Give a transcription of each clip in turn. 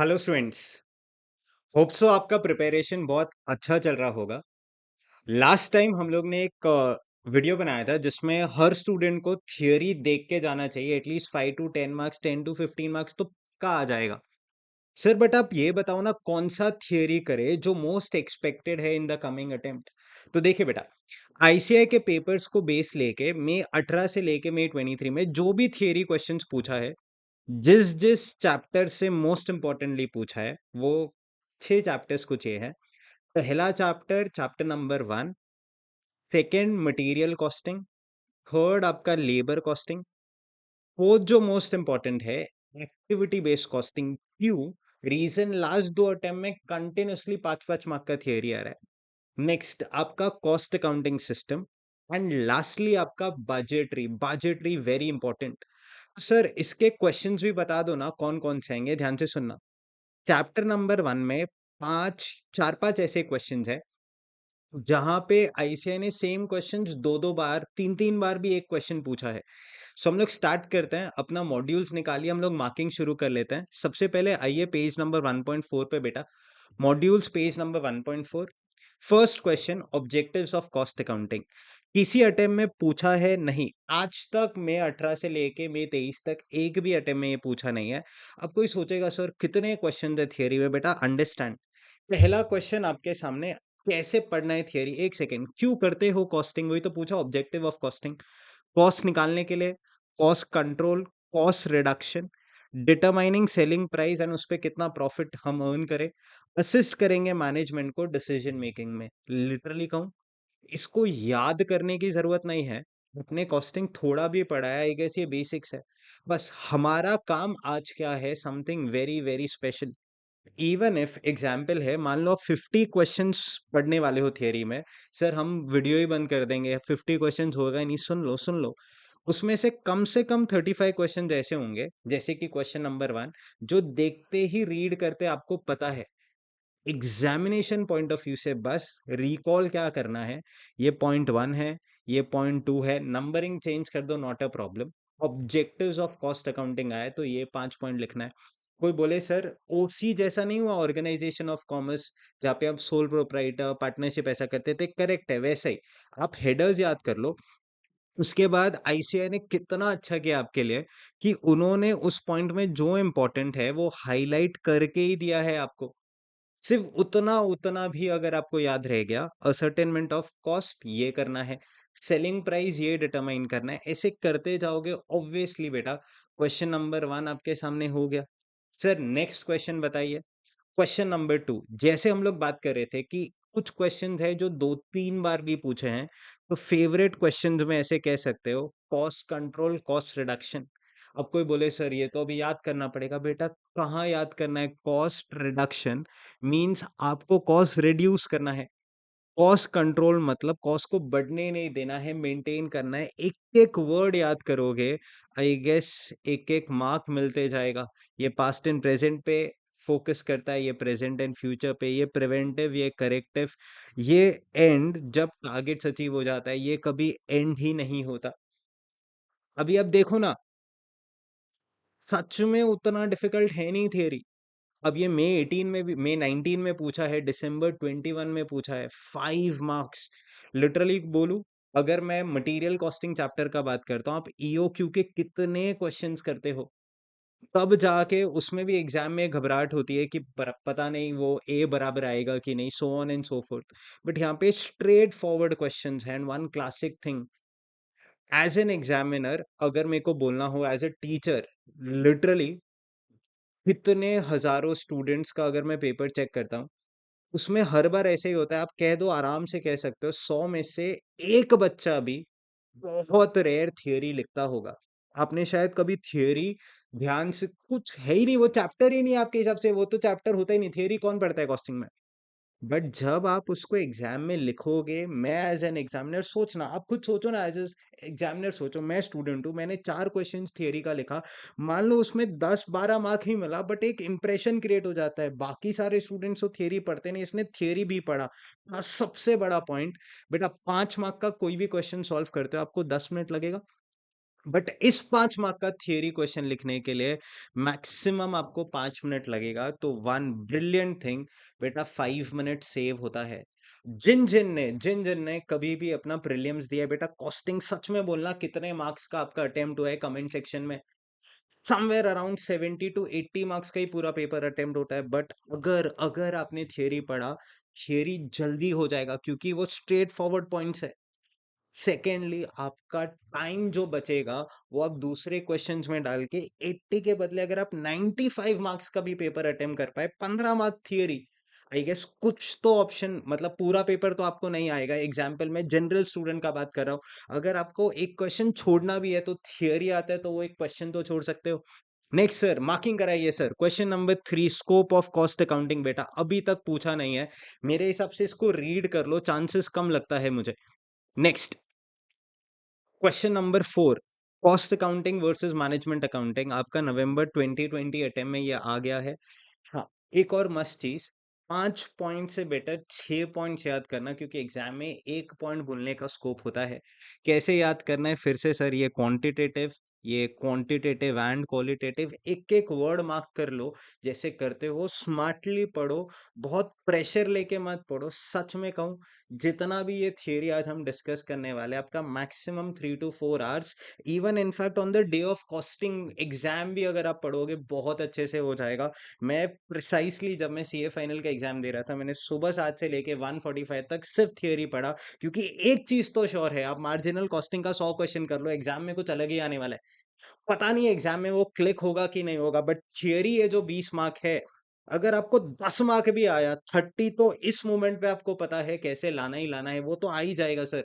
Hello students. Hope so आपका preparation बहुत अच्छा चल रहा होगा। लास्ट टाइम हम लोग ने एक वीडियो बनाया था जिसमें हर स्टूडेंट को थियरी देख के जाना चाहिए। At least 5 to 10 marks, 10 to 15 marks तो पक्का आ जाएगा। सर बट आप ये बताओ ना, कौन सा थियरी करे जो मोस्ट एक्सपेक्टेड है इन द कमिंग अटेम्प्ट। तो देखिए बेटा, आईसीआई के पेपर्स को बेस लेके मई 18 से लेके मई 23 में जो भी थियरी क्वेश्चंस पूछा है, जिस जिस चैप्टर से मोस्ट इम्पोर्टेंटली पूछा है, वो 6 चैप्टर्स कुछ ये है। पहला chapter, chapter number 1। Second, material costing. Third आपका लेबर कॉस्टिंग। फोर्थ जो मोस्ट इम्पोर्टेंट है, एक्टिविटी बेस्ड कॉस्टिंग। क्यों? रीजन, लास्ट 2 अटेम्प्ट में कंटिन्यूसली 5-5 मार्क का थियरी आ रहा है। नेक्स्ट आपका cost accounting system. And lastly आपका budgetary. Budgetary very important. Sir इसके क्वेश्चंस भी बता दो ना, कौन कौन से आएंगे, ध्यान से सुनना। चैप्टर नंबर 1 में पांच, 4-5 ऐसे क्वेश्चंस है जहां पे आईसीआई ने सेम क्वेश्चंस 2-2 बार, 3-3 बार भी एक क्वेश्चन पूछा है। सो हम लोग स्टार्ट करते हैं, अपना मॉड्यूल्स निकालिए, हम लोग मार्किंग शुरू कर लेते हैं। सबसे पहले आइए पेज नंबर 1.4 पे बेटा। Modules page number 1.4। First question, objectives of cost accounting. किसी अटेम्प्ट में पूछा है नहीं, आज तक मई 18 से लेके मई 23 तक एक भी अटेम्प्ट में ये पूछा नहीं है। अब कोई सोचेगा सर कितने क्वेश्चन है थियरी में, बेटा अंडरस्टैंड। पहला क्वेश्चन आपके सामने, कैसे पढ़ना है थियरी। एक सेकेंड, क्यों करते हो कॉस्टिंग, वही तो पूछा, ऑब्जेक्टिव ऑफ कॉस्टिंग। कॉस्ट निकालने के लिए, cost control, cost reduction, determining selling price and उस पे कितना प्रॉफिट हम अर्न करें, असिस्ट करेंगे मैनेजमेंट को डिसीजन मेकिंग में। लिटरली कहूँ, इसको याद करने की जरूरत नहीं है। अपने कॉस्टिंग थोड़ा भी पढ़ा है, आई गेस ये बेसिक्स है। बस हमारा काम आज क्या है, something very very special. Even if example है, मान लो आप 50 क्वेश्चंस पढ़ने वाले हो थियरी में। सर हम वीडियो ही बंद कर देंगे, 50 क्वेश्चंस होगा ही नहीं। सुन लो सुन लो, उसमें से कम 35 क्वेश्चन ऐसे होंगे, जैसे कि क्वेश्चन नंबर 1, जो देखते ही रीड करते आपको पता है। एग्जामिनेशन पॉइंट ऑफ व्यू से बस रिकॉल क्या करना है, ये पॉइंट 1 है, ये पॉइंट 2 है, नंबरिंग चेंज कर दो, not a problem. Objectives of cost accounting आए तो ये 5 पॉइंट लिखना है। कोई बोले सर ओसी जैसा नहीं हुआ, ऑर्गेनाइजेशन ऑफ कॉमर्स, जहाँ पे आप सोल प्रोप्राइटर पार्टनरशिप ऐसा करते थे, करेक्ट है वैसे ही। आप हेडर्स याद कर लो। उसके बाद आईसीआई ने कितना अच्छा किया आपके लिए, कि उन्होंने उस पॉइंट में जो इंपॉर्टेंट है वो हाईलाइट करके ही दिया है आपको। सिर्फ उतना उतना भी अगर आपको याद रह गया, असर्टेनमेंट ऑफ कॉस्ट ये करना है, सेलिंग प्राइस ये डिटरमाइन करना है, ऐसे करते जाओगे ऑब्वियसली बेटा क्वेश्चन नंबर 1 आपके सामने हो गया। सर नेक्स्ट क्वेश्चन बताइए। क्वेश्चन नंबर 2, जैसे हम लोग बात कर रहे थे कि कुछ क्वेश्चन है जो 2-3 बार भी पूछे हैं, तो फेवरेट क्वेश्चन में ऐसे कह सकते हो, कॉस्ट कंट्रोल, कॉस्ट रिडक्शन। अब कोई बोले सर ये तो अभी याद करना पड़ेगा, बेटा कहाँ याद करना है। कॉस्ट रिडक्शन मींस आपको कॉस्ट रिड्यूस करना है। कॉस्ट कंट्रोल मतलब कॉस्ट को बढ़ने नहीं देना है, मेंटेन करना है। एक एक वर्ड याद करोगे, आई गेस एक एक मार्क मिलते जाएगा। ये पास्ट एंड प्रेजेंट पे फोकस करता है, ये प्रेजेंट एंड फ्यूचर पे, ये प्रिवेंटिव, ये करेक्टिव, ये एंड जब टारगेट्स अचीव हो जाता है, ये कभी एंड ही नहीं होता। अभी अब देखो ना, सच में उतना डिफिकल्ट है नहीं थियरी। अब ये मई 18 में भी, मई 19 में पूछा है, दिसंबर 21 में पूछा है, 5 मार्क्स। लिटरली बोलूं, अगर मैं मटेरियल कॉस्टिंग चैप्टर का बात करता हूँ, आप ईओक्यू के कितने क्वेश्चंस करते हो, तब जाके उसमें भी एग्जाम में घबराहट होती है कि पता नहीं वो ए बराबर आएगा कि नहीं, so on and so forth. But यहाँ पे स्ट्रेट फॉरवर्ड क्वेश्चंस हैं। One classic thing, as an examiner अगर मेरे को बोलना हो, एज ए टीचर, लिटरली कितने हजारों स्टूडेंट्स का अगर मैं पेपर चेक करता हूँ, उसमें हर बार ऐसे ही होता है। आप कह दो, आराम से कह सकते हो, 100 में से एक बच्चा भी बहुत रेयर थियरी लिखता होगा। आपने शायद कभी थियरी ध्यान से, कुछ है ही नहीं, वो चैप्टर ही नहीं है आपके हिसाब से, वो तो चैप्टर होता ही नहीं। थियरी कौन पढ़ता है कॉस्टिंग में। बट जब आप उसको एग्जाम में लिखोगे, मैं एज एन एग्जामिनर, सोचना, आप खुद सोचो ना, एज एग्जामिनर सोचो, मैं स्टूडेंट हूँ, मैंने 4 क्वेश्चन थियरी का लिखा, मान लो उसमें 10-12 मार्क ही मिला, बट एक इंप्रेशन क्रिएट हो जाता है। बाकी सारे स्टूडेंट्स तो थियरी पढ़ते नहीं, इसने थियरी भी पढ़ा। प्लस सबसे बड़ा पॉइंट, बेटा 5 मार्क का कोई भी क्वेश्चन सॉल्व करते हो आपको 10 मिनट लगेगा। बट इस 5 मार्क का थियरी क्वेश्चन लिखने के लिए मैक्सिमम आपको 5 मिनट लगेगा। तो वन ब्रिलियंट थिंग बेटा, 5 मिनट सेव होता है। जिन जिन ने कभी भी अपना प्रीलिम्स दिया है बेटा, कॉस्टिंग सच में बोलना कितने मार्क्स का आपका अटेम्प्ट हुआ है कमेंट सेक्शन में। समवेयर अराउंड 70 टू 80 मार्क्स का ही पूरा पेपर अटेम्प्ट होता है। बट अगर अगर आपने थियरी पढ़ा, थियरी जल्दी हो जाएगा क्योंकि वो स्ट्रेट फॉरवर्ड पॉइंट्स है। सेकेंडली, आपका टाइम जो बचेगा वो आप दूसरे क्वेश्चंस में डाल के 80 के बदले अगर आप 95 मार्क्स का भी पेपर अटेम्प्ट कर पाए, 15 मार्क थियरी, आई गेस कुछ तो ऑप्शन, मतलब पूरा पेपर तो आपको नहीं आएगा। एग्जाम्पल मैं जनरल स्टूडेंट का बात कर रहा हूँ, अगर आपको एक क्वेश्चन छोड़ना भी है तो थियरी आता है तो वो एक क्वेश्चन तो छोड़ सकते हो। नेक्स्ट सर, मार्किंग कराइए sir. Question number 3, scope of cost accounting बेटा अभी तक पूछा नहीं है। मेरे हिसाब से इसको रीड कर लो, चांसेस कम लगता है मुझे। Next, question number 4, cost accounting versus management accounting, आपका नवंबर 2020 अटेम्प्ट में ये आ गया है। हाँ, एक और मस्त चीज, 5 पॉइंट से बेटर 6 पॉइंट्स याद करना, क्योंकि एग्जाम में 1 पॉइंट भूलने का स्कोप होता है। कैसे याद करना है फिर से सर, ये क्वांटिटेटिव एंड क्वालिटेटिव, एक एक वर्ड मार्क कर लो। जैसे करते हो स्मार्टली पढ़ो, बहुत प्रेशर लेके मत पढ़ो। सच में कहूँ, जितना भी ये थियरी आज हम डिस्कस करने वाले हैं, आपका maximum 3 to 4 hours, even in fact on the day of costing exam भी अगर आप पढ़ोगे बहुत अच्छे से हो जाएगा। मैं प्रिसाइसली जब मैं सीए फाइनल का एग्जाम दे रहा था, मैंने सुबह 7 से लेके 1:45 तक सिर्फ थियरी पढ़ा, क्योंकि एक चीज तो श्योर है, आप मार्जिनल कॉस्टिंग का 100 क्वेश्चन कर लो, एग्जाम में कुछ अलग ही आने वाला है। पता नहीं एग्जाम में वो क्लिक होगा कि नहीं होगा, बट थियरी है जो 20 मार्क है, अगर आपको 10 मार्क भी आया, 30 तो इस मोमेंट पे आपको पता है कैसे लाना ही लाना है, वो तो आ ही जाएगा sir.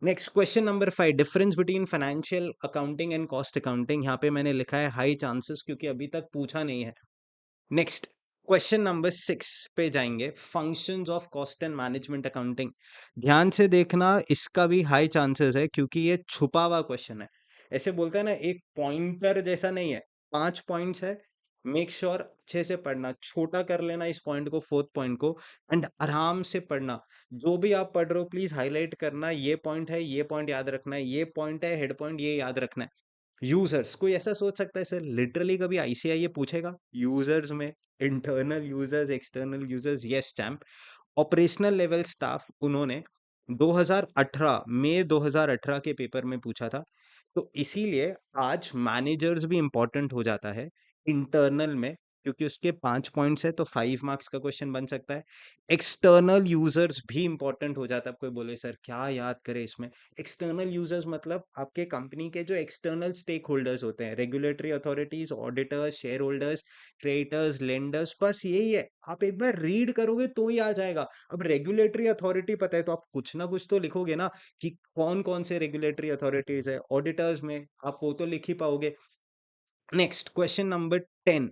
Next, question number 5, difference between financial accounting and cost accounting, यहाँ पे मैंने लिखा है हाई चांसेस, क्योंकि अभी तक पूछा नहीं है। नेक्स्ट, क्वेश्चन नंबर 6 पे जाएंगे, functions of cost and management accounting. ध्यान से देखना, इसका भी हाई चांसेस है क्योंकि ये छुपा हुआ क्वेश्चन है। ऐसे बोलते हैं ना, एक पॉइंटर जैसा नहीं है, 5 पॉइंट्स है। मेक श्योर अच्छे से पढ़ना, छोटा कर लेना इस पॉइंट को, फोर्थ पॉइंट को, एंड आराम से पढ़ना। जो भी आप पढ़ रहे हो प्लीज हाईलाइट करना, ये पॉइंट है, ये पॉइंट याद रखना है, ये पॉइंट है, हेड पॉइंट ये याद रखना है। यूजर्स, कोई ऐसा सोच सकता है सर लिटरली कभी आईसीआई ये पूछेगा यूजर्स में, internal users, external users? Yes champ. Operational level staff, उन्होंने 2018 मई 2018 के पेपर में पूछा था। तो इसीलिए आज मैनेजर्स भी इंपॉर्टेंट हो जाता है इंटरनल में, क्योंकि उसके 5 पॉइंट्स है तो 5 मार्क्स का क्वेश्चन बन सकता है। एक्सटर्नल यूजर्स भी इंपॉर्टेंट हो जाता है। आप कोई बोले सर क्या याद करें इसमें, एक्सटर्नल यूजर्स मतलब आपके कंपनी के जो एक्सटर्नल स्टेक होल्डर्स होते हैं, regulatory authorities, auditors, share holders, creditors, lenders, बस यही है। आप एक बार रीड करोगे तो ही आ जाएगा। अब रेगुलेटरी अथॉरिटी पता है तो आप कुछ ना कुछ तो लिखोगे ना, कि कौन कौन से रेगुलेटरी अथॉरिटीज है। ऑडिटर्स में आप वो तो लिख ही पाओगे। Next, question number 10,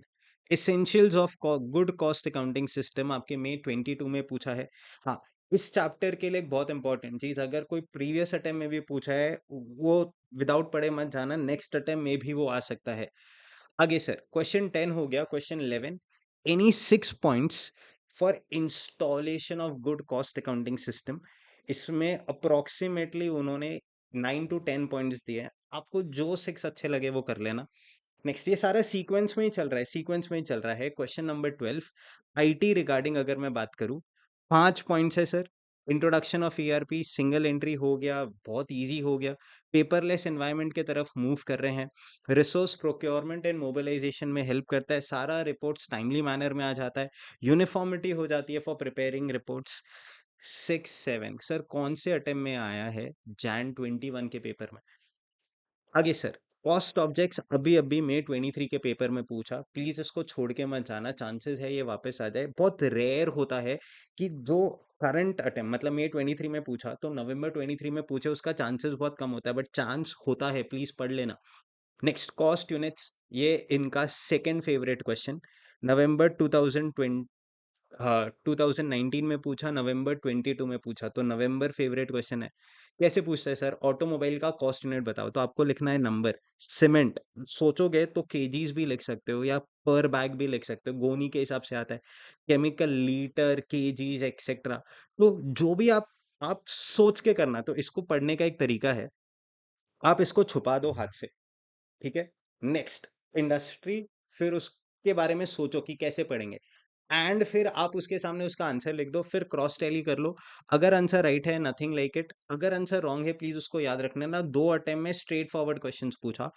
essentials of good cost accounting system, आपके मई 22 में पूछा है। हाँ, इस चैप्टर के लिए एक बहुत इंपॉर्टेंट चीज, अगर कोई प्रीवियस अटेम्प्ट में भी पूछा है, वो विदाउट पढ़े मत जाना, नेक्स्ट अटेम्प्ट में भी वो आ सकता है। आगे सर, क्वेश्चन 10 हो गया। Question 11, any 6 points for installation of good cost accounting system. इसमें अप्रोक्सीमेटली उन्होंने 9 to 10 पॉइंट्स दिए हैं, आपको जो 6 अच्छे लगे वो कर लेना। नेक्स्ट, ये सारा सीक्वेंस में ही चल रहा है, सीक्वेंस में ही चल रहा है। क्वेश्चन नंबर 12, आईटी रिगार्डिंग अगर मैं बात करूं, 5 पॉइंट्स है sir. Introduction of ERP, single entry हो गया, बहुत इजी हो गया। पेपरलेस एनवायरनमेंट के तरफ मूव कर रहे हैं। रिसोर्स प्रोक्योरमेंट एंड मोबिलाइजेशन में हेल्प करता है, सारा रिपोर्ट्स टाइमली मैनर में आ जाता है। यूनिफॉर्मिटी हो जाती है फॉर प्रिपेयरिंग रिपोर्ट्स। 6 7 सर, कौन से अटेम्प्ट में आया है? जैन 21 के पेपर में। आगे सर, कॉस्ट ऑब्जेक्ट्स अभी अभी मई 23 के पेपर में पूछा, प्लीज इसको छोड़ के मत जाना, चांसेस है ये वापस आ जाए। बहुत रेयर होता है कि जो करंट अटेम्प्ट, मतलब मई 23 में पूछा तो नवंबर 23 में पूछे, उसका चांसेस बहुत कम होता है, बट चांस होता है, प्लीज पढ़ लेना। नेक्स्ट, कॉस्ट यूनिट्स, ये इनका सेकंड फेवरेट क्वेश्चन, नवंबर 2020, हाँ 2019 में पूछा, नवंबर 22 में पूछा, तो नवंबर फेवरेट क्वेश्चन है। कैसे पूछता है सर, ऑटोमोबाइल का कॉस्ट यूनिट बताओ, तो आपको लिखना है नंबर। सीमेंट सोचोगे तो केजीज भी लिख सकते हो या पर बैग भी लिख सकते हो, गोनी के हिसाब से आता है। Chemical, litre, KGs etcetera. तो जो भी आप सोच के करना, तो इसको पढ़ने का एक तरीका है। आप इसको छुपा दो हाथ से, ठीक है? नेक्स्ट इंडस्ट्री, फिर उसके बारे में सोचो कि कैसे पढ़ेंगे एंड फिर आप उसके सामने उसका आंसर लिख दो, फिर क्रॉस टैली कर लो। अगर आंसर राइट है नथिंग लाइक इट, अगर आंसर रॉन्ग है प्लीज उसको याद रखना ना, 2 अटेम्प्ट में स्ट्रेट फॉरवर्ड क्वेश्चंस पूछा।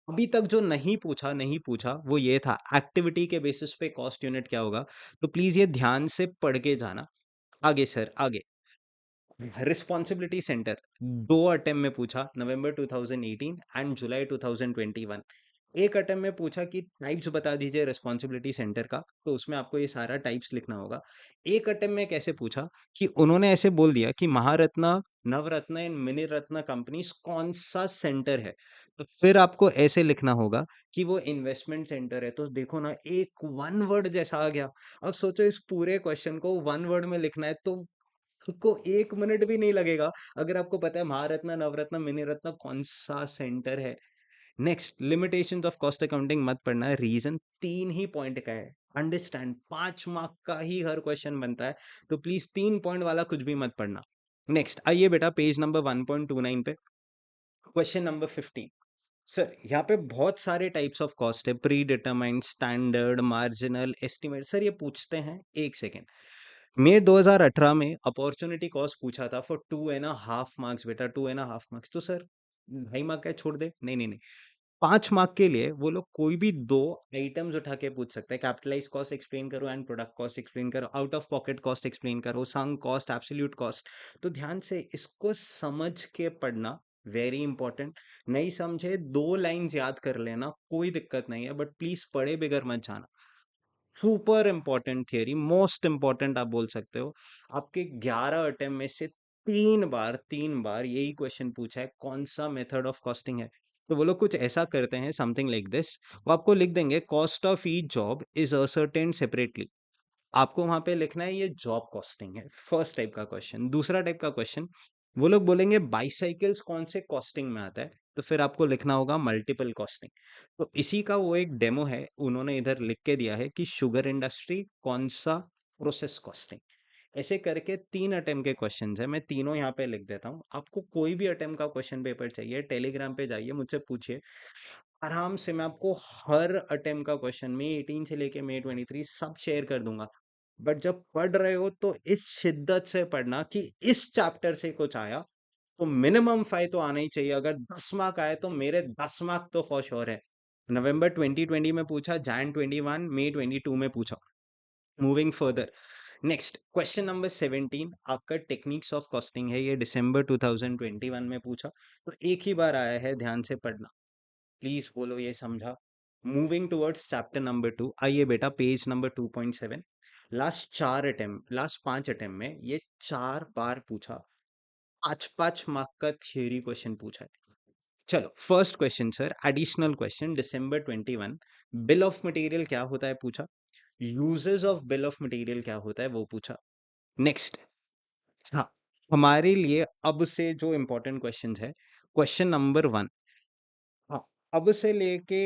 अभी तक जो नहीं पूछा वो ये था एक्टिविटी के बेसिस पे कॉस्ट यूनिट क्या होगा, तो प्लीज ये ध्यान से पढ़ के जाना। आगे सर आगे, रिस्पॉन्सिबिलिटी सेंटर 2 अटेम्प्ट में पूछा, नवंबर 2018 एंड जुलाई 2021। एक अटेम्प्ट में पूछा कि टाइप्स बता दीजिए रिस्पॉन्सिबिलिटी सेंटर का, तो उसमें आपको ये सारा टाइप्स लिखना होगा। एक अटेम्प्ट में कैसे पूछा कि उन्होंने ऐसे बोल दिया कि महारत्ना, नवरत्न एंड मिनी रत्न कंपनीज कौन सा सेंटर है, तो फिर आपको ऐसे लिखना होगा कि वो इन्वेस्टमेंट सेंटर है। तो देखो ना, एक वन वर्ड जैसा आ गया। अब सोचो इस पूरे क्वेश्चन को वन वर्ड में लिखना है तो आपको 1 मिनट भी नहीं लगेगा, अगर आपको पता है महारत्न, नवरत्न, मिनी रत्न कौन-सा सेंटर है। Next, limitations of cost accounting मत पढ़ना, रीज़न 3 ही पॉइंट का है। अंडरस्टैंड, 5 मार्क का ही हर क्वेश्चन बनता है, तो प्लीज़ 3 पॉइंट वाला कुछ भी मत पढ़ना। नेक्स्ट आइए बेटा पेज नंबर 1.29 पे, क्वेश्चन नंबर 15। सर यहाँ पे बहुत सारे टाइप्स ऑफ कॉस्ट है, pre determined, standard, marginal, estimate. Sir ये पूछते हैं, एक सेकेंड, मई 2018 में अपॉर्चुनिटी कॉस्ट पूछा था फॉर 2.5 मार्क्स बेटा, 2.5 मार्क्स। तो सर 2.5 मार्क का छोड़ दे, नहीं नहीं नहीं, 5 मार्क के लिए वो लोग कोई भी 2 आइटम्स उठा के पूछ सकते हैं, कैपिटलाइज कॉस्ट एक्सप्लेन करो एंड प्रोडक्ट कॉस्ट एक्सप्लेन करो, out of pocket cost explain करो, संक कॉस्ट, एब्सोल्यूट कॉस्ट। तो ध्यान से इसको समझ के पढ़ना, वेरी इंपॉर्टेंट। नहीं समझे 2 लाइंस याद कर लेना, कोई दिक्कत नहीं है, बट प्लीज पढ़े बगैर मत जाना। Super important theory, most important आप बोल सकते हो। आपके 11 अटेम्प्ट में से 3 बार यही क्वेश्चन पूछा है, कौन सा मेथड ऑफ कॉस्टिंग है। तो वो लोग कुछ ऐसा करते हैं, समथिंग लाइक दिस, वो आपको लिख देंगे cost of each job is ascertain separately. आपको वहां पे लिखना है ये जॉब कॉस्टिंग है, फर्स्ट टाइप का क्वेश्चन। दूसरा टाइप का क्वेश्चन, वो लोग बोलेंगे बाईसाइकिल्स कौन से कॉस्टिंग में आता है, तो फिर आपको लिखना होगा मल्टीपल कॉस्टिंग। तो इसी का वो एक डेमो है, उन्होंने इधर लिख के दिया है कि शुगर इंडस्ट्री कौन सा प्रोसेस कॉस्टिंग। ऐसे करके 3 अटेम्प्ट के क्वेश्चंस है, मैं तीनों यहाँ पे लिख देता हूँ। आपको कोई भी अटेम्प्ट का क्वेश्चन पेपर चाहिए, टेलीग्राम पे जाइए, मुझसे पूछिए, आराम से मैं आपको हर अटेम्प्ट का क्वेश्चन मई 18 से लेके मई 23 सब शेयर कर दूंगा। बट जब पढ़ रहे हो तो इस शिद्दत से पढ़ना कि इस चैप्टर से कुछ आया तो मिनिमम 5 तो आना ही चाहिए। अगर 10 मार्क आए तो मेरे 10 मार्क तो फॉर श्योर है। नवंबर 2020 में पूछा, जैन 21, मई 22 में पूछा। Moving further, next question number 17 आपका टेक्निक्स ऑफ कॉस्टिंग है, ये दिसंबर 2021 में पूछा, तो एक ही बार आया है, ध्यान से पढ़ना। प्लीज बोलो ये समझा। मूविंग टुवर्ड्स चैप्टर नंबर 2, आइए बेटा पेज नंबर 2.7। लास्ट 5 अटेम्प्ट में ये 4 बार पूछा, 5 5 मार्क का थियरी क्वेश्चन पूछा है। चलो first question sir, additional question, December 21, bill of material क्या होता है पूछा, uses of bill of material क्या होता है वो पूछा। नेक्स्ट, हाँ, हमारे लिए अब से जो इंपॉर्टेंट क्वेश्चन है, क्वेश्चन नंबर 1, हाँ, अब से लेके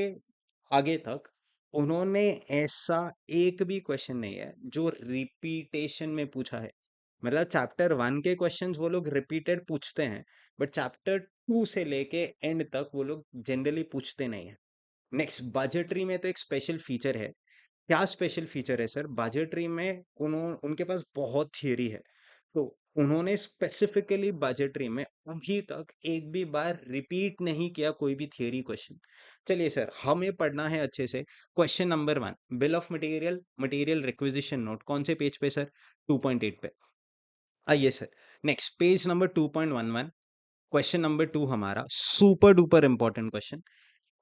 आगे तक उन्होंने ऐसा एक भी क्वेश्चन नहीं है जो रिपीटेशन में पूछा है। मतलब चैप्टर 1 के क्वेश्चंस वो लोग रिपीटेड पूछते हैं, बट चैप्टर 2 से लेके एंड तक वो लोग जनरली पूछते नहीं है। नेक्स्ट, बजटरी में तो एक स्पेशल फीचर है। क्या स्पेशल फीचर है सर? बजटरी में उनके पास बहुत थियरी है, तो उन्होंने स्पेसिफिकली बजटरी में अभी तक एक भी बार रिपीट नहीं किया कोई भी थियरी क्वेश्चन। चलिए सर, हमें पढ़ना है अच्छे से। Question number 1, bill of material, material requisition note, कौन से पेज पे सर? 2.8 पे। आइए sir, next page number 2.11, question number 2 हमारा सुपर डुपर इंपॉर्टेंट क्वेश्चन।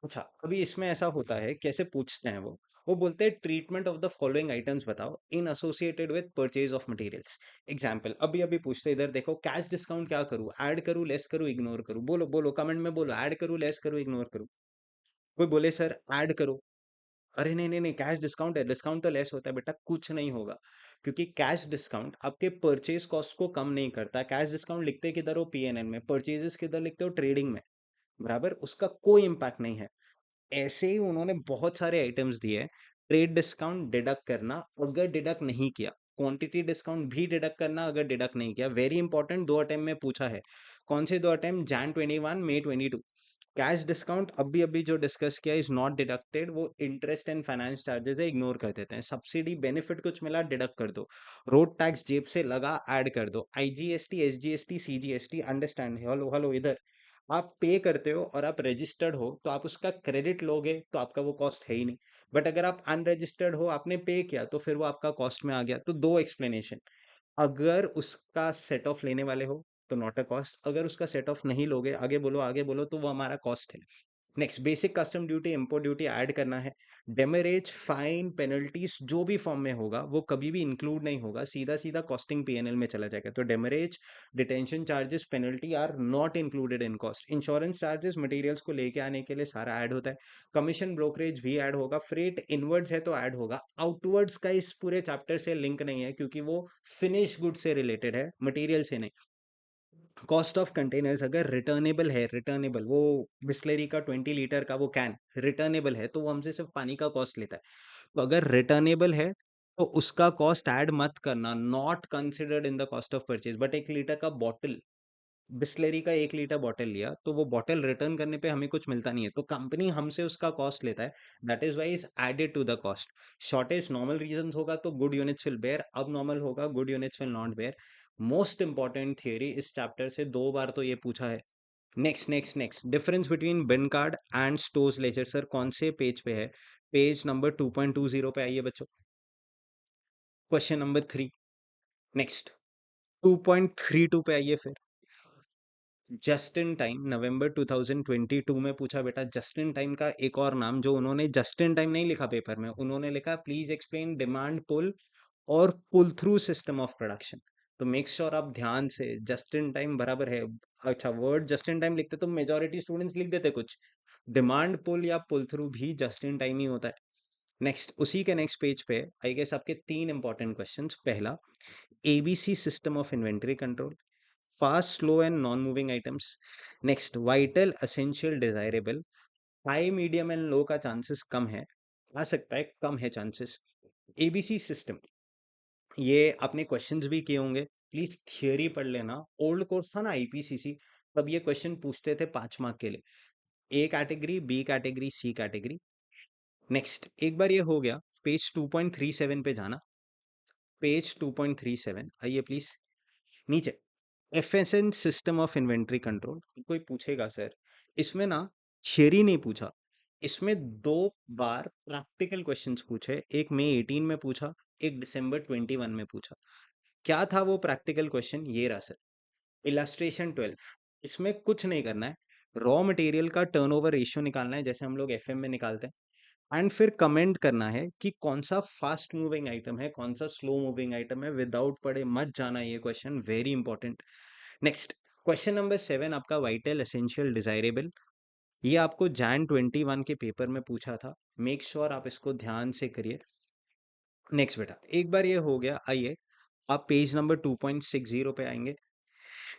अच्छा, अभी इसमें ऐसा होता है, कैसे पूछते हैं वो बोलते हैं treatment of the following items बताओ in associated with purchase of materials. Example अभी अभी पूछते हैं, इधर देखो, कैश डिस्काउंट क्या करूं, ऐड करूं, लेस करूं, इग्नोर करूं? बोलो बोलो, कमेंट में बोलो, ऐड करूं, लेस करूं, इग्नोर करूं? कोई बोले सर ऐड करो। अरे नहीं नहीं नहीं, कैश डिस्काउंट है, डिस्काउंट तो लेस होता है बेटा, कुछ नहीं होगा, क्योंकि कैश डिस्काउंट आपके परचेज कॉस्ट को कम नहीं करता। कैश डिस्काउंट लिखते किधर हो? पीएनएल में। परचेजेस किधर लिखते हो? ट्रेडिंग में। बराबर, उसका कोई इंपैक्ट नहीं है। ऐसे ही उन्होंने बहुत सारे आइटम्स दिए हैं, ट्रेड डिस्काउंट डिडक्ट करना, अगर डिडक्ट नहीं किया, क्वांटिटी डिस्काउंट भी डिडक्ट करना अगर डिडक्ट नहीं किया। वेरी इंपॉर्टेंट, 2 अटेम्प्ट में पूछा है। कौन से 2 अटेम्प्ट? जैन 21, मई 22। कैश डिस्काउंट अभी अभी जो डिस्कस किया इज नॉट डिडक्टेड, वो इंटरेस्ट एंड फाइनेंस चार्जेस है, इग्नोर कर देते हैं। सब्सिडी बेनिफिट कुछ मिला डिडक्ट कर दो, रोड टैक्स जेब से लगा ऐड कर दो, IGST SGST CGST understand, hello hello इधर आप पे करते हो और आप रजिस्टर्ड हो तो आप उसका क्रेडिट लोगे तो आपका वो कॉस्ट है ही नहीं। बट अगर आप अनरजिस्टर्ड हो, आपने पे किया तो फिर वो आपका कॉस्ट में आ गया। तो दो एक्सप्लेनेशन, अगर उसका सेट ऑफ लेने वाले हो तो नॉट अ कॉस्ट, अगर उसका सेट ऑफ नहीं लोगे, आगे बोलो तो वो हमारा कॉस्ट है। Next, basic custom duty import duty add करना है। डेमरेज फाइन पेनल्टीज जो भी फॉर्म में होगा वो कभी भी इंक्लूड नहीं होगा, सीधा सीधा कॉस्टिंग पीएनएल में चला जाएगा। तो demurrage, detention charges, penalty are not included in cost. Insurance charges materials को लेके आने के लिए सारा ऐड होता है। कमीशन ब्रोकरेज भी ऐड होगा। फ्रेट इनवर्ड्स है तो ऐड होगा। आउटवर्ड्स का इस पूरे चैप्टर से लिंक नहीं है क्योंकि वो फिनिश गुड से रिलेटेड है, मटेरियल से नहीं। कॉस्ट ऑफ कंटेनर्स अगर रिटर्नेबल है, रिटर्नेबल वो बिस्लेरी का 20 लीटर का वो कैन रिटर्नेबल है तो वो हमसे सिर्फ पानी का कॉस्ट लेता है। तो अगर रिटर्नेबल है तो उसका कॉस्ट ऐड मत करना, not considered in the cost of purchase. But 1 litre का बॉटल, बिस्लेरी का 1 लीटर बॉटल लिया तो वो बॉटल रिटर्न करने पे हमें कुछ मिलता नहीं है, तो कंपनी हमसे उसका कॉस्ट लेता है। That is why is added to the cost. Shortage normal reason होगा तो good units will bear, abnormal होगा good units will not bear. Most important theory इस चैप्टर से 2 बार तो ये पूछा है। Next difference between bin card and stores ledger, sir कौन से पेज पे है? पेज नंबर 2.20 पे आइए बच्चों। Question number 3। नेक्स्ट 2.32 पे आइए फिर। जस्ट इन टाइम नवंबर 2022 में पूछा बेटा। जस्ट इन टाइम का एक और नाम, जो उन्होंने जस्ट इन टाइम नहीं लिखा पेपर में, उन्होंने लिखा प्लीज एक्सप्लेन डिमांड पुल और pull through system of production. तो मेक श्योर आप ध्यान से, जस्ट इन टाइम बराबर है, अच्छा वर्ड जस्ट इन टाइम लिखते तो मेजोरिटी स्टूडेंट्स लिख देते कुछ, डिमांड पुल या पुल थ्रू भी जस्ट इन टाइम ही होता है। नेक्स्ट, उसी के नेक्स्ट पेज पे आई गेस आपके 3 इंपॉर्टेंट क्वेश्चंस। पहला, ABC system of inventory control, fast slow and non moving items. Next, vital essential desirable, high medium and low का chances कम है, आ सकता है कम है चांसेस। एबीसी सिस्टम, ये आपने क्वेश्चंस भी किए होंगे, प्लीज थियोरी पढ़ लेना। ओल्ड कोर्स था ना आईपीसीसी, तब ये क्वेश्चन पूछते थे 5 मार्क के लिए, A category, B category, C category. Next, एक बार ये हो गया, पेज 2.37 पे जाना। पेज 2.37 आइए प्लीज नीचे। एफएसएन सिस्टम ऑफ इन्वेंटरी कंट्रोल, कोई पूछेगा सर इसमें ना थियरी नहीं पूछा, इसमें 2 बार प्रैक्टिकल क्वेश्चंस पूछे, एक मई 18 में पूछा, एक दिसंबर 21 में पूछा। क्या था वो प्रैक्टिकल क्वेश्चन? ये रहा सर, इलस्ट्रेशन 12। इसमें कुछ नहीं करना है, रॉ मटेरियल का टर्नओवर रेशियो निकालना है जैसे हम लोग एफएम में निकालते हैं, एंड फिर कमेंट करना है कि कौन सा फास्ट मूविंग आइटम है, कौन सा स्लो मूविंग आइटम है। विदाउट पढ़े मत जाना ये question, very important. Next, question number 7 आपका वाइटल एसेंशियल डिजायरेबल, ये आपको जैन 21 के पेपर में पूछा था, मेक श्योर आप इसको ध्यान से करिए। नेक्स्ट बेटा, एक बार ये हो गया, आइए आप पेज नंबर 2.60 पे आएंगे।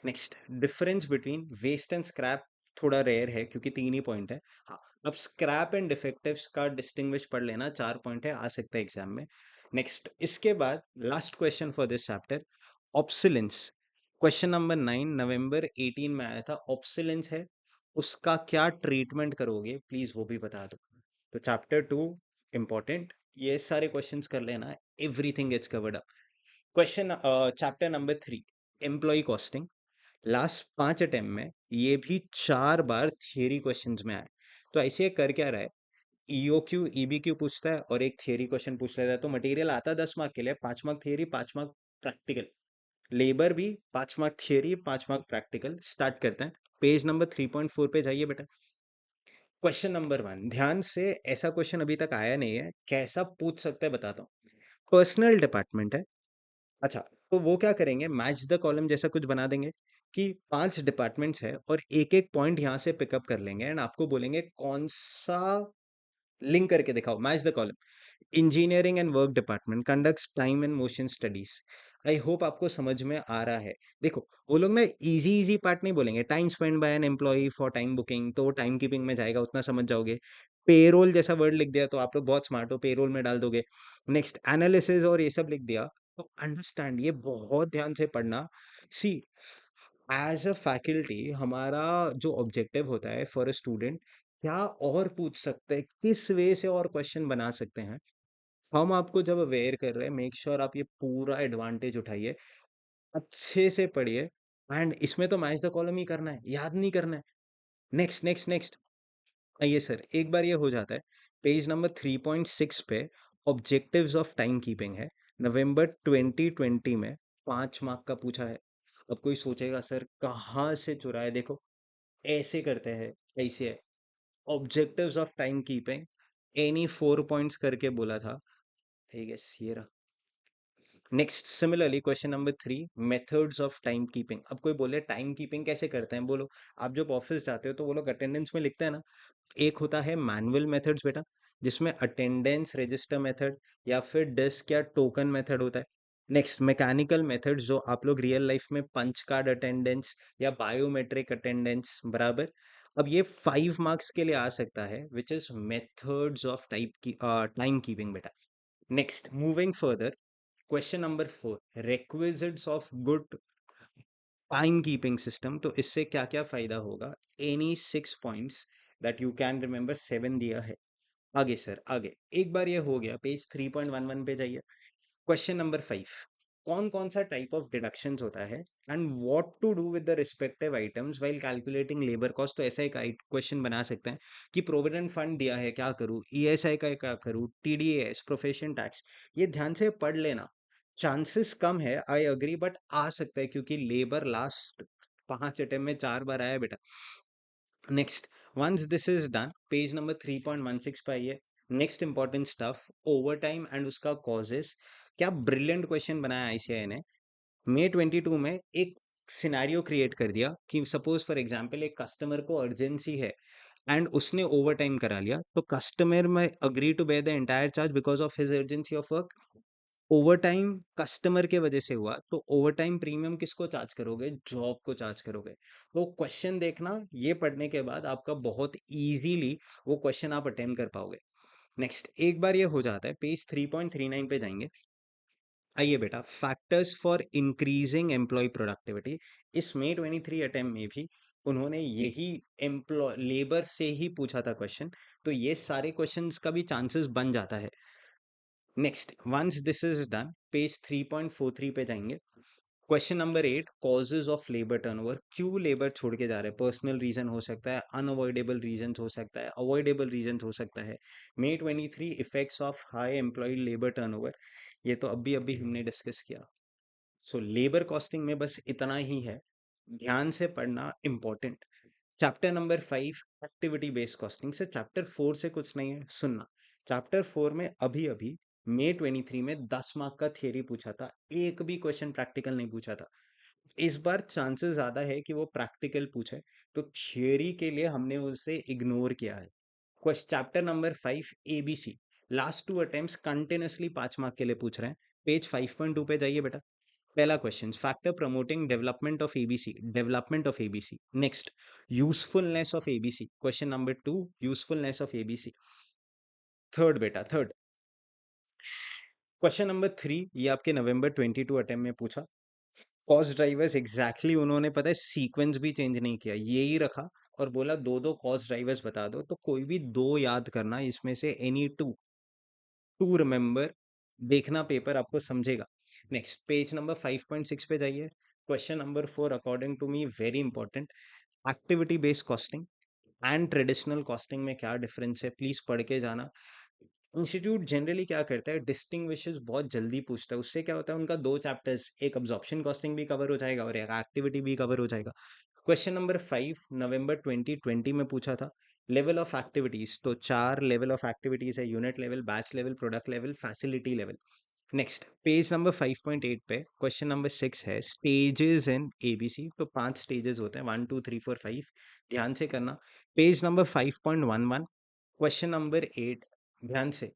Next, difference between waste and scrap, थोड़ा रेयर है क्योंकि 3 ही पॉइंट है। हाँ, अब स्क्रैप एंड डिफेक्टिव्स का डिस्टिंग्विश पढ़ लेना, 4 पॉइंट है, आ सकता है एग्जाम में। नेक्स्ट, इसके बाद last question for this chapter, obsolescence. Question number 9 November 18 में आया था, ऑप्सिलेंस है, उसका क्या ट्रीटमेंट करोगे प्लीज वो भी बता दो। तो चैप्टर 2 इंपॉर्टेंट, ये सारे क्वेश्चंस कर लेना, everything is covered up. Question chapter number 3, employee costing. Last 5 attempt में ये भी 4 बार थियरी क्वेश्चंस में आए। तो ऐसे ये कर क्या रहा है, ईओक्यू ईबीक्यू पूछता है और एक थियरी क्वेश्चन पूछ लेता है, तो मटेरियल आता है 10 मार्क के लिए, 5 mark theory, 5 mark practical. Labour भी 5 mark theory, 5 mark practical. Start करते हैं, पेज नंबर 3.4 पे जाइए बेटा। क्वेश्चन नंबर 1, ध्यान से, ऐसा क्वेश्चन अभी तक आया नहीं है, कैसा पूछ सकते हैं बताता हूँ। पर्सनल डिपार्टमेंट है, अच्छा, तो वो क्या करेंगे, मैच द कॉलम जैसा कुछ बना देंगे कि 5 डिपार्टमेंट्स है और एक एक पॉइंट यहाँ से पिकअप कर लेंगे एंड आपको बोलेंगे कौन सा लिंक करके दिखाओ, match the column. Engineering and work department conducts time and motion studies. I hope आपको समझ में आ रहा है। देखो, वो लोग ना इजी इजी पार्ट नहीं बोलेंगे, time spent by an employee for time booking, तो वो टाइम कीपिंग में जाएगा, उतना समझ जाओगे। पेरोल जैसा वर्ड लिख दिया तो आप लोग बहुत स्मार्ट हो, पेरोल में डाल दोगे। नेक्स्ट, एनालिसिस और ये सब लिख दिया तो अंडरस्टैंड, ये बहुत ध्यान से पढ़ना। सी, एज अ फैकल्टी हमारा जो ऑब्जेक्टिव होता है फॉर अ स्टूडेंट, क्या और पूछ सकते हैं, किस वे से और क्वेश्चन बना सकते हैं, हम आपको जब अवेयर कर रहे हैं, मेक श्योर आप ये पूरा एडवांटेज उठाइए, अच्छे से पढ़िए। एंड इसमें तो मैच द कॉलम ही करना है, याद नहीं करना है। Next next next. आइए सर, एक बार ये हो जाता है, पेज नंबर 3.6 पे ऑब्जेक्टिव्स ऑफ टाइम कीपिंग है, नवंबर 2020 में 5 मार्क का पूछा है। अब कोई सोचेगा सर कहाँ से चुरा है, देखो ऐसे करते हैं, ऐसे है। Objectives of time keeping, any 4 points करके बोला था, ठीक है ये रहा। Next, similarly question number 3, methods of time keeping. अब कोई बोले टाइम कीपिंग कैसे करते हैं, बोलो। आप जब ऑफिस जाते हो तो वो लोग अटेंडेंस में लिखते हैं ना, एक होता है मैनुअल मेथड्स बेटा, जिसमें अटेंडेंस रजिस्टर मेथड या फिर डिस्क या टोकन मेथड होता है। नेक्स्ट, मैकेनिकल मेथड्स, जो आप लोग रियल लाइफ में पंच कार्ड अटेंडेंस या बायोमेट्रिक अटेंडेंस बराबर। अब ये 5 मार्क्स के लिए आ सकता है, which is methods of time keeping बेटा। Next, moving further, question number 4, requisites of good time keeping system. तो इससे क्या क्या फायदा होगा, any 6 points that you can remember, 7 दिया है। आगे सर आगे, एक बार ये हो गया, पेज 3.11 पे जाइए। क्वेश्चन नंबर 5, कौन कौन सा टाइप ऑफ डिडक्शंस होता है and what to do with the respective items while calculating labour cost. तो ऐसा एक क्वेश्चन बना सकते हैं कि प्रोविडेंट फंड दिया है, क्या करूँ, ईएसआई का क्या करूँ, टीडीएस, प्रोफेशन टैक्स, ये ध्यान से पढ़ लेना। चांसेस कम है, आई अग्री, बट आ सकता है क्योंकि लेबर लास्ट 5 अटेम्प्ट में 4 बार आया बेटा। Next, once this is done, page number 3.16 पे आइए। Next important stuff, overtime and उसका कॉजेस। क्या ब्रिलियंट क्वेश्चन बनाया आईसीआई ने। मई 22 में एक सिनेरियो क्रिएट कर दिया कि सपोज फॉर एग्जांपल एक कस्टमर को अर्जेंसी है एंड उसने ओवर टाइम करा लिया, तो कस्टमर में agree to bear the entire charge because of his urgency of work. Overtime customer के वजह से हुआ, तो ओवर टाइम प्रीमियम किसको चार्ज करोगे, जॉब को चार्ज करोगे। तो क्वेश्चन देखना, ये पढ़ने के बाद आपका बहुत इजीली वो क्वेश्चन आप अटेम्प्ट कर पाओगे। नेक्स्ट, एक बार ये हो जाता है, पेज 3.39 पे जाएंगे। आइए बेटा, factors for increasing employee productivity. इस मई 23 अटेम्प्ट में भी उन्होंने यही एम्प्लॉय लेबर से ही पूछा था क्वेश्चन, तो ये सारे क्वेश्चंस का भी चांसेस बन जाता है। Next, once this is done, page 3.43 पे जाएंगे। Question number 8, causes of labour turnover. क्यों लेबर छोड़ के जा रहे हैं, पर्सनल रीजन हो सकता है, अनअवॉइडेबल रीजन हो सकता है, अवॉइडेबल रीजन हो सकता है। मई 23, effects of high employee labour turnover, ये तो अभी अभी हमने डिस्कस किया। सो लेबर कॉस्टिंग में बस इतना ही है, ध्यान से पढ़ना important. Chapter number 5, activity based costing से, चैप्टर 4 से कुछ नहीं है, सुनना। चैप्टर 4 में अभी अभी मई 23 में 10 मार्क का थियरी पूछा था, एक भी क्वेश्चन प्रैक्टिकल नहीं पूछा था। इस बार चांसेस ज्यादा है कि वो प्रैक्टिकल पूछे, तो थियरी के लिए हमने उसे इग्नोर किया है। Question chapter number 5, ABC, last 2 attempts continuously 5 mark के लिए पूछ रहे हैं। पेज 5.2 पे जाइए बेटा। पहला question, factor promoting development of ABC, development of ABC. Next, usefulness of ABC, question number 2, usefulness of ABC. Third बेटा, थर्ड क्वेश्चन नंबर 3, ये आपके नवंबर 22 अटेम्प्ट में पूछा। कॉस्ट ड्राइवर्स, एग्जैक्टली उन्होंने पता है सीक्वेंस भी चेंज नहीं किया, ये ही रखा और बोला दो दो कॉस्ट ड्राइवर्स बता दो, तो कोई भी दो याद करना इसमें से, एनी टू टू रिमेंबर, देखना पेपर आपको समझेगा। नेक्स्ट, पेज नंबर 5.6 पे जाइए। Question number 4, according to me very important, activity based costing and traditional costing में क्या डिफरेंस है, प्लीज पढ़ के जाना। इंस्टीट्यूट जनरली क्या करता है, डिस्टिंग्विशेस बहुत जल्दी पूछता है, उससे क्या होता है, उनका 2 चैप्टर्स, एक अब्जॉर्प्शन कॉस्टिंग भी कवर हो जाएगा और एक एक्टिविटी भी कवर हो जाएगा। क्वेश्चन नंबर 5, नवंबर 2020 में पूछा था। लेवल ऑफ एक्टिविटीज, तो 4 लेवल ऑफ एक्टिविटीज है, unit level, batch level, product level, facility level. Next, page number 5.8 पे क्वेश्चन नंबर 6 है, स्टेजेस इन एबीसी। तो 5 स्टेजेस होते हैं, 1 2 3 4 5, ध्यान से करना। पेज नंबर 5.11, क्वेश्चन नंबर 8, ध्यान से।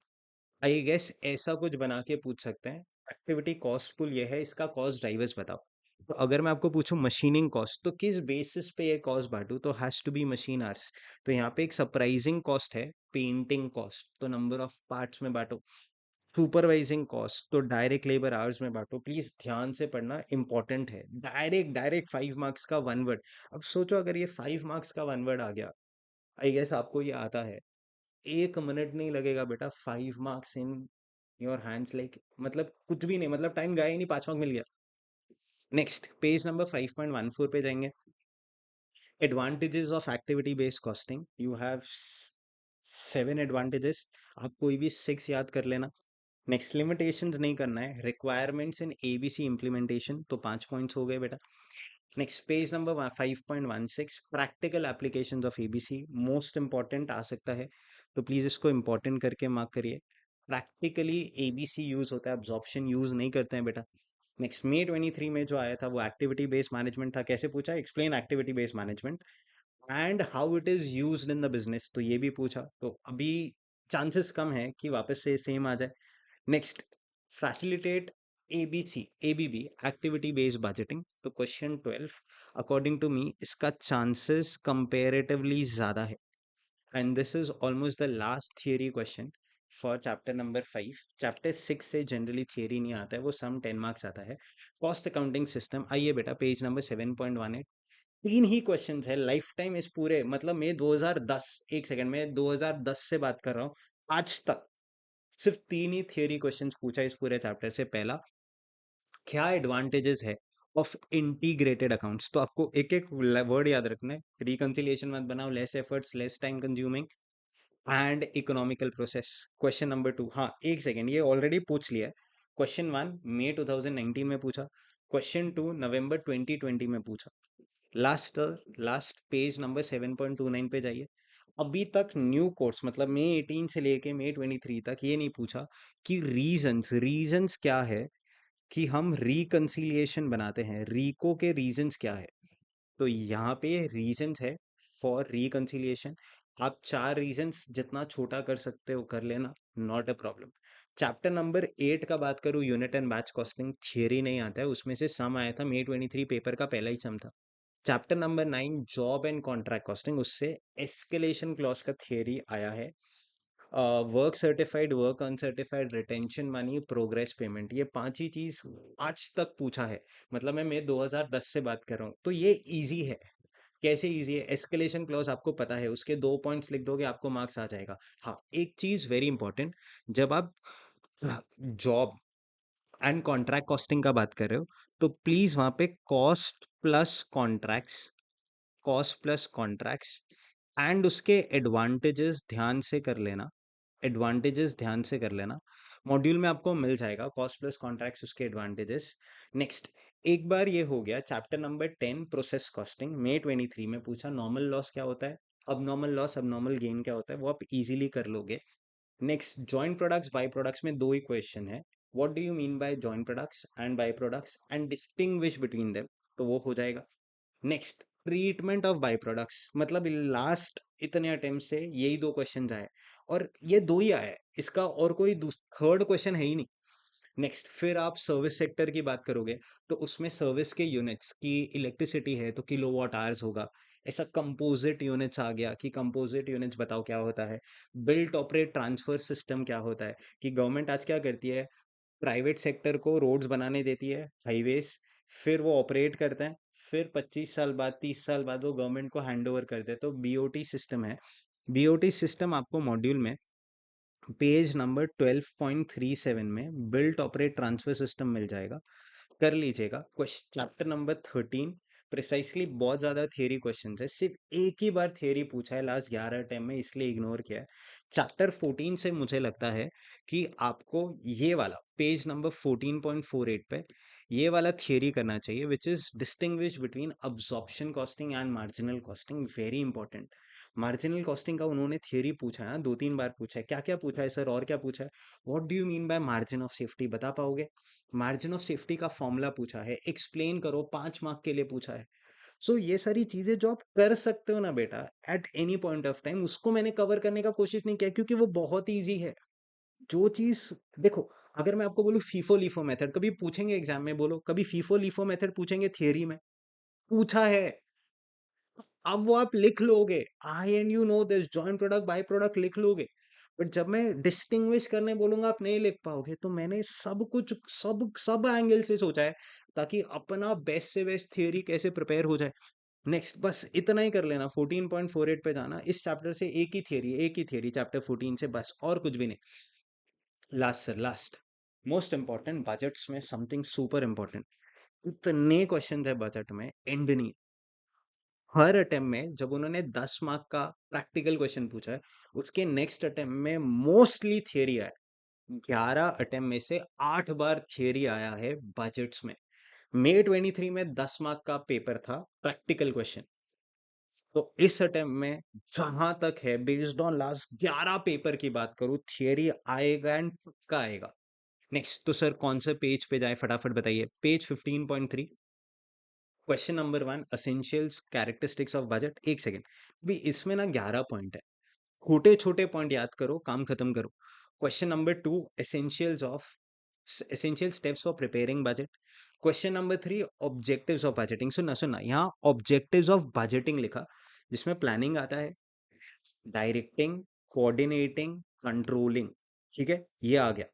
आई गेस ऐसा कुछ बना के पूछ सकते हैं, एक्टिविटी कॉस्ट पुल ये है, इसका कॉस्ट ड्राइवर्स बताओ। तो अगर मैं आपको पूछूं मशीनिंग कॉस्ट, तो किस बेसिस पे ये कॉस्ट बांटू, तो has to be machine hours. तो यहाँ पे एक सरप्राइजिंग कॉस्ट है, पेंटिंग कॉस्ट, तो नंबर ऑफ पार्ट्स में बांटो। सुपरवाइजिंग कॉस्ट तो डायरेक्ट लेबर आवर्स में बांटो, प्लीज ध्यान से पढ़ना, इंपॉर्टेंट है। डायरेक्ट डायरेक्ट 5 मार्क्स का वन वर्ड। अब सोचो अगर ये 5 मार्क्स का वन वर्ड आ गया, आई गेस आपको ये आता है, 1 मिनट नहीं लगेगा बेटा, 5 marks in your hands, like मतलब कुछ भी नहीं, मतलब टाइम गया ही नहीं, 5 मार्क मिल गया। नेक्स्ट पेज नंबर 5.14 पे जाएंगे। Advantages of activity based costing, you have 7 advantages, आप कोई भी 6 याद कर लेना। नेक्स्ट लिमिटेशंस नहीं करना है। रिक्वायरमेंट्स इन एबीसी इम्प्लीमेंटेशन, तो 5 पॉइंट्स हो गए बेटा। Next page number 5.16, practical applications of ABC, most important आ सकता है, तो प्लीज इसको इंपॉर्टेंट करके मार्क करिए। प्रैक्टिकली एबीसी यूज होता है, अब्जॉर्प्शन यूज नहीं करते हैं बेटा। नेक्स्ट मे 23 में जो आया था वो एक्टिविटी बेस्ड मैनेजमेंट था, कैसे पूछा, explain activity based management and how it is used in the business, तो ये भी पूछा, तो अभी चांसेस कम है कि वापस से सेम आ जाए। Next, facilitate ABC ABB activity based budgeting, तो क्वेश्चन 12, अकॉर्डिंग टू मी इसका चांसेस कंपेरेटिवली ज्यादा है। And this is almost the last theory question for chapter number 5। Chapter 6 से जनरली थियरी नहीं आता है, वो सम 10 मार्क्स आता है। कॉस्ट अकाउंटिंग सिस्टम, आइए बेटा पेज नंबर 7.18, तीन ही क्वेश्चंस है लाइफ टाइम इस पूरे, मतलब मैं 2010, एक सेकंड में 2010 से बात कर रहा हूँ, आज तक सिर्फ तीन ही थियरी क्वेश्चंस पूछा इस पूरे चैप्टर से। पहला, क्या एडवांटेजेस है ऑफ इंटीग्रेटेड अकाउंट्स, तो आपको एक एक वर्ड याद रखना है। रिकंसिलिएशन मत बनाओ, less efforts, less time consuming and economical process. Question number 2, हाँ एक सेकेंड, ये ऑलरेडी पूछ लिया है। क्वेश्चन 1 मई 2019 में पूछा, क्वेश्चन 2 नवंबर 2020 में पूछा। लास्ट पेज नंबर 7.29 पे जाइए। अभी तक न्यू कोर्स मतलब मई 18 से लेके मई 23 तक ये नहीं पूछा कि रीजंस क्या है कि हम रिकंसिलिएशन बनाते हैं, रीको के रीजंस क्या है। तो यहाँ पे रीजंस है फॉर रिकंसिलिएशन, आप 4 रीजंस जितना छोटा कर सकते हो कर लेना, not a problem. Chapter number 8 का बात करूँ, unit and batch costing, theory नहीं आता है, उसमें से सम आया था मई 23 पेपर का पहला ही सम था। Chapter number 9 job and contract costing, उससे एस्केलेशन क्लॉज का थियरी आया है। Work certified, work uncertified, retention money, progress payment, ये पांच ही चीज आज तक पूछा है, मतलब मैं 2010 से बात कर रहा हूँ, तो ये इजी है। कैसे इजी है, एस्केलेशन क्लॉज आपको पता है, उसके 2 पॉइंट्स लिख दोगे आपको मार्क्स आ जाएगा। हाँ एक चीज वेरी इंपॉर्टेंट, जब आप जॉब एंड कॉन्ट्रैक्ट कॉस्टिंग का बात कर रहे हो, तो प्लीज वहां पे कॉस्ट प्लस कॉन्ट्रैक्ट्स एंड उसके एडवांटेजेस ध्यान से कर लेना, एडवांटेजेस ध्यान से कर लेना। मॉड्यूल में आपको मिल जाएगा कॉस्ट प्लस कॉन्ट्रैक्ट्स, उसके एडवांटेजेस। नेक्स्ट, एक बार ये हो गया चैप्टर नंबर 10 प्रोसेस कॉस्टिंग, मई 23 में पूछा नॉर्मल लॉस क्या होता है, abnormal loss abnormal gain क्या होता है, वो आप इजीली कर लोगे। Next, joint products by products में दो ही क्वेश्चन है, what do you mean by joint products and by products and distinguish between them, तो वो हो जाएगा। Next, treatment of by products, मतलब लास्ट इतने अटेम्प्ट से यही दो क्वेश्चन आए और ये दो ही आया है, इसका और कोई थर्ड क्वेश्चन है ही नहीं। नेक्स्ट, फिर आप सर्विस सेक्टर की बात करोगे तो उसमें सर्विस के यूनिट्स की, इलेक्ट्रिसिटी है तो किलोवाट आवर्स होगा, ऐसा कंपोजिट यूनिट्स आ गया कि कंपोजिट यूनिट्स बताओ क्या होता है। बिल्ट ऑपरेट ट्रांसफर सिस्टम क्या होता है, कि गवर्नमेंट आज क्या करती है, प्राइवेट सेक्टर को रोड्स बनाने देती है, हाईवेज, फिर वो ऑपरेट करते हैं, फिर 25 साल बाद 30 साल बाद वो गवर्नमेंट को हैंड ओवर करते हैं, तो बीओटी सिस्टम है। बीओटी सिस्टम आपको मॉड्यूल में पेज नंबर 12.37 में बिल्ट ऑपरेट ट्रांसफर सिस्टम मिल जाएगा, कर लीजिएगा। क्वेश्चन चैप्टर नंबर 13 प्रिसाइसली बहुत ज्यादा थियरी क्वेश्चंस है, सिर्फ एक ही बार थियरी पूछा है लास्ट 11 टाइम में, इसलिए इग्नोर किया है। चैप्टर 14 से मुझे लगता है कि आपको ये वाला पेज नंबर 14.48 पे ये वाला थियरी करना चाहिए, which is distinguish between absorption costing and marginal costing, very important. Marginal costing का उन्होंने थियरी पूछा है ना, 2-3 बार पूछा है, क्या क्या पूछा है सर और क्या पूछा है, what do you mean bye margin of safety, बता पाओगे। मार्जिन ऑफ सेफ्टी का फॉर्मूला पूछा है, एक्सप्लेन करो, 5 मार्क के लिए पूछा है। सो ये सारी चीजें जो आप कर सकते हो ना बेटा at any point of time, उसको मैंने कवर करने का कोशिश नहीं किया क्योंकि वो बहुत ईजी है। जो चीज, देखो, अगर मैं आपको बोलूं फीफो लीफो मेथड, कभी पूछेंगे एग्जाम में, बोलो कभी फीफो लीफो मेथड पूछेंगे थियरी में, पूछा है। अब वो आप लिख लोगे, I and you know this, joint product by product लिख लोगे, बट जब मैं डिस्टिंग्विश करने बोलूंगा आप नहीं लिख पाओगे, तो मैंने सब कुछ सब सब एंगल से सोचा है ताकि अपना बेस्ट से बेस्ट थियरी कैसे प्रिपेयर हो जाए। नेक्स्ट बस इतना ही कर लेना, 14.48 पे जाना, इस चैप्टर से एक ही थियरी चैप्टर 14 से, बस और कुछ भी नहीं। Last sir last, most important, budgets में समथिंग सुपर इंपॉर्टेंट। इतने क्वेश्चन है बजट में, एंड नहीं। हर अटेम्प्ट में जब उन्होंने 10 मार्क का प्रैक्टिकल क्वेश्चन पूछा है, उसके नेक्स्ट अटेम्प्ट में मोस्टली थियरी आया। 11 अटेम्प्ट में से 8 बार थियरी आया है बजट्स में। मई 23 में 10 मार्क का पेपर था, प्रैक्टिकल क्वेश्चन। तो इस अटेम्प्ट में जहां तक है, बेस्ड ऑन लास्ट 11 पेपर की बात करूं, थियरी आएगा एंड पक्का आएगा। नेक्स्ट तो सर कौन से पेज पे जाए, फटाफट बताइए। Page 15.3, question number 1, essentials characteristics of budget. एक सेकेंड, भी इसमें ना 11 पॉइंट है, छोटे छोटे पॉइंट याद करो, काम खत्म करो। Question number 2, essential steps for preparing budget. Question number 3, objectives of budgeting. सुनना सुनना, यहाँ ऑब्जेक्टिव्स ऑफ बजटिंग लिखा, जिसमें प्लानिंग आता है, डायरेक्टिंग, कोऑर्डिनेटिंग, कंट्रोलिंग। ठीक है, ये आ गया।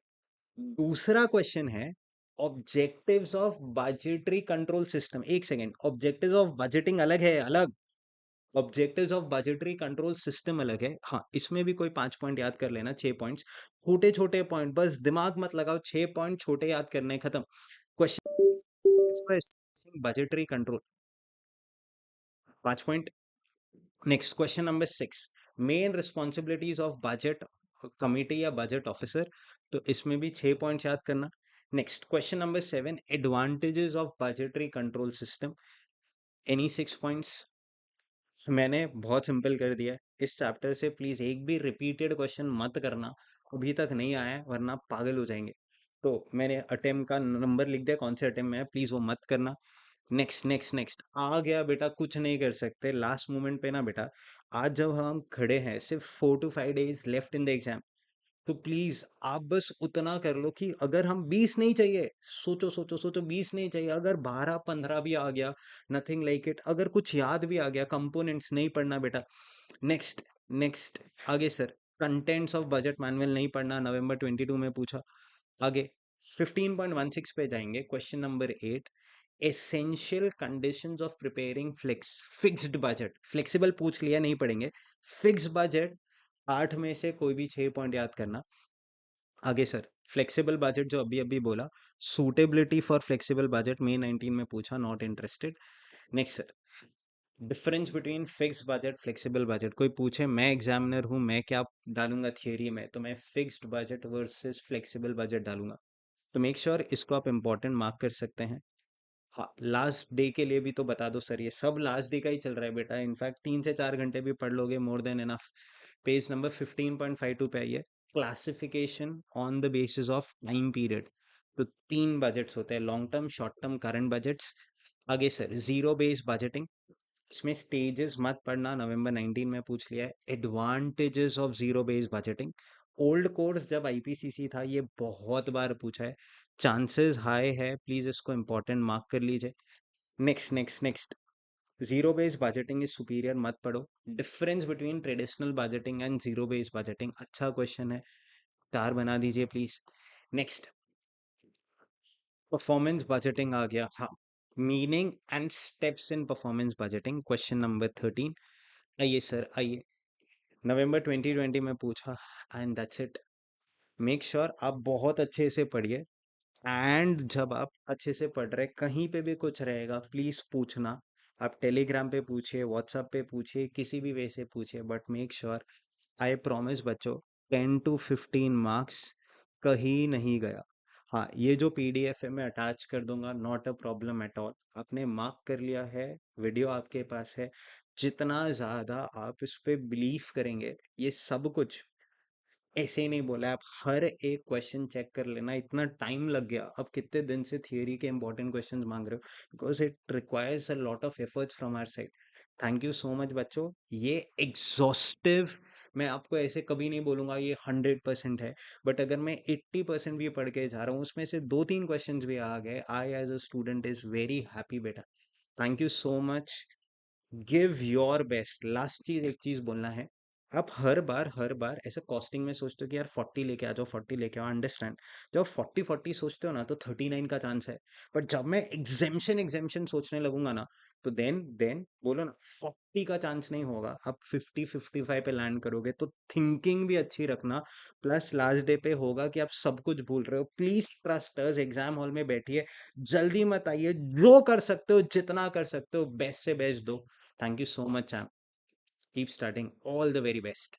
दूसरा क्वेश्चन है objectives of budgetary control system. एक सेकेंड, ऑब्जेक्टिव्स ऑफ बजटिंग अलग है, अलग। Objectives of budgetary control system अलग है। हाँ, इसमें भी कोई 5 पॉइंट याद कर लेना, 6 पॉइंट्स, छोटे छोटे पॉइंट, बस दिमाग मत लगाओ, 6 पॉइंट छोटे याद करने, खत्म। Question budgetary control, 5 point. Next question number 6, main responsibilities of budget committee या बजट ऑफिसर। तो इसमें भी 6 पॉइंट्स याद करना। Next question number 7, advantages of budgetary control system, any 6 points. मैंने बहुत सिंपल कर दिया है। इस चैप्टर से प्लीज एक भी रिपीटेड क्वेश्चन मत करना, अभी तक नहीं आया है, वरना आप पागल हो जाएंगे। तो मैंने अटेम्प्ट का नंबर लिख दिया, कौन से अटेम्प्ट में है, प्लीज वो मत करना। नेक्स्ट नेक्स्ट नेक्स्ट आ गया बेटा, कुछ नहीं कर सकते लास्ट मोमेंट पे ना बेटा। आज जब हम खड़े हैं, सिर्फ 4 to 5 days left in the exam, तो प्लीज आप बस उतना कर लो कि अगर हम 20 नहीं चाहिए, सोचो सोचो सोचो, 20 नहीं चाहिए, अगर 12-15 भी आ गया, नथिंग लाइक इट। अगर कुछ याद भी आ गया, कंपोनेंट्स नहीं पढ़ना बेटा। नेक्स्ट नेक्स्ट, आगे sir, contents of budget manual नहीं पढ़ना, नवंबर 22 में पूछा। आगे 15.16 पे जाएंगे, question number 8, essential conditions of preparing fixed budget. Flexible पूछ लिया, नहीं पढ़ेंगे। फिक्स बजट, 8 में से कोई भी 6 पॉइंट याद करना। आगे सर, फ्लेक्सिबल बजट जो अभी अभी बोला, सूटेबिलिटी फॉर फ्लेक्सिबल बजट, मई 19 में पूछा, not interested. Next sir, difference between fix budget flexible budget. कोई पूछे, मैं एग्जामिनर हूँ, मैं क्या डालूंगा थियरी में, तो मैं fixed budget versus flexible budget डालूंगा। तो मेक श्योर इसको आप इंपॉर्टेंट मार्क कर सकते हैं। हाँ, लास्ट डे के लिए भी तो बता दो सर, ये सब लास्ट डे का ही चल रहा है बेटा, इनफैक्ट 3 से 4 घंटे भी पढ़ लोगे, more than enough. Page number 15.52 पे आइए, classification on the basis of time period. तो 3 बजट्स होते हैं, long term, short term, current budgets. आगे सर, जीरो बेस्ड बजटिंग, इसमें स्टेजेस मत पढ़ना, नवंबर 19 में पूछ लिया है। Advantages of zero based budgeting, old course जब आईपीसीसी था, ये बहुत बार पूछा है, चांसेस हाई है, प्लीज इसको इंपॉर्टेंट मार्क कर लीजिए। Next next next, zero based budgeting is superior, मत पढ़ो। Difference between traditional budgeting and zero based budgeting, अच्छा क्वेश्चन है, स्टार बना दीजिए प्लीज। नेक्स्ट, परफॉर्मेंस बजटिंग आ गया, हाँ, meaning and steps in performance budgeting, question number 13। आइए सर आइए, नवंबर 2020 में पूछा, and that's it. Make sure आप बहुत अच्छे से पढ़िए, एंड जब आप अच्छे से पढ़ रहे, कहीं पे भी कुछ रहेगा प्लीज पूछना। आप टेलीग्राम पे पूछिए, व्हाट्सएप पे पूछिए, किसी भी वे से पूछिए, but make sure, I promise बच्चों, 10 to 15 मार्क्स कहीं नहीं गया। हाँ, ये जो पीडीएफ है मैं अटैच कर दूंगा, not a problem at all. आपने मार्क कर लिया है, वीडियो आपके पास है, जितना ज्यादा आप इस पे बिलीव करेंगे, ये सब कुछ ऐसे ही नहीं बोला है, आप हर एक क्वेश्चन चेक कर लेना। इतना टाइम लग गया, अब कितने दिन से थियरी के इंपॉर्टेंट क्वेश्चंस मांग रहे हो, because it requires a lot of efforts from our side. Thank you so much बच्चों, ये एग्जॉस्टिव, मैं आपको ऐसे कभी नहीं बोलूंगा ये 100% है, बट अगर मैं 80% भी पढ़ के जा रहा हूँ, उसमें से 2-3 क्वेश्चंस भी आ गए, I as a student is very happy बेटा। Thank you so much, give your best. Last चीज, एक चीज बोलना है, आप हर बार ऐसे कॉस्टिंग में सोचते हो कि यार 40 लेके आ जाओ, 40 लेके आओ, अंडरस्टैंड। जब 40 सोचते हो ना तो 39 का चांस है। बट जब मैं एग्जेम्पशन सोचने लगूंगा ना, तो देन बोलो ना 40 का चांस नहीं होगा, आप 50-55 पे लैंड करोगे। तो थिंकिंग भी अच्छी रखना। प्लस लास्ट डे पे होगा कि आप सब कुछ भूल रहे हो, please trust us. Exam hall में बैठिए, जल्दी मत आइए, जो कर सकते हो जितना कर सकते हो बेस्ट से बेस्ट दो। Thank you so much. Keep studying. All the very best.